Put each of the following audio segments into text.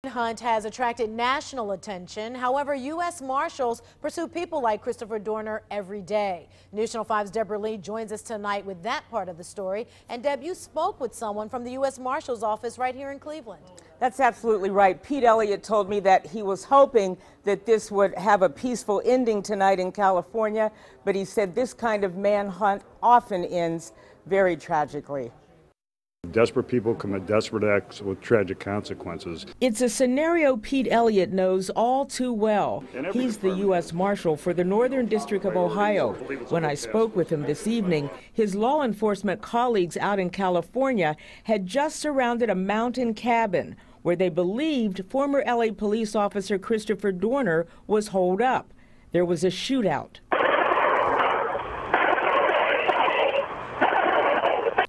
manhunt has attracted national attention. However, U.S. Marshals pursue people like Christopher Dorner every day. News Channel 5's Deborah Lee joins us tonight with that part of the story. And Deb, you spoke with someone from the U.S. Marshal's office right here in Cleveland. That's absolutely right. Pete Elliott told me that he was hoping that this would have a peaceful ending tonight in California, but he said this kind of manhunt often ends very tragically. Desperate people commit desperate acts with tragic consequences. It's a scenario Pete Elliott knows all too well. He's the U.S. Marshal for the Northern District of Ohio. When I spoke with him this evening, his law enforcement colleagues out in California had just surrounded a mountain cabin where they believed former L.A. police officer Christopher Dorner was holed up. There was a shootout.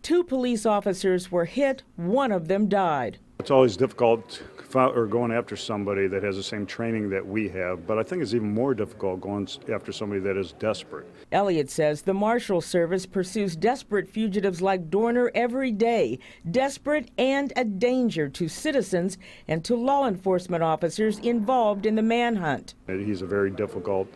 Two police officers were hit, one of them died. It's always difficult going after somebody that has the same training that we have, but I think it's even more difficult going after somebody that is desperate. Elliott says the Marshal Service pursues desperate fugitives like Dorner every day, desperate and a danger to citizens and to law enforcement officers involved in the manhunt. He's a very difficult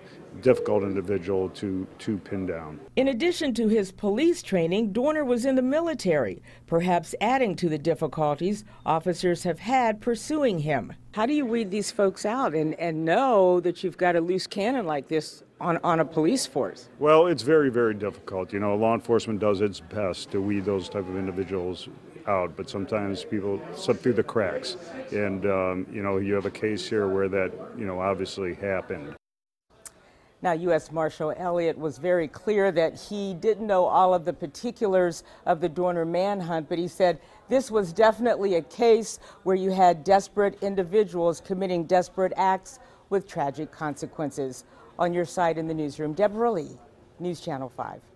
individual to pin down. In addition to his police training, Dorner was in the military, perhaps adding to the difficulties officers have had pursuing him. How do you weed these folks out and know that you've got a loose cannon like this on a police force? Well, it's very, very difficult. You know, law enforcement does its best to weed those type of individuals out, but sometimes people slip through the cracks. And, you know, you have a case here where that, you know, obviously happened. Now, U.S. Marshal Elliott was very clear that he didn't know all of the particulars of the Dorner manhunt, but he said this was definitely a case where you had desperate individuals committing desperate acts with tragic consequences. On your side in the newsroom, Deborah Lee, News Channel 5.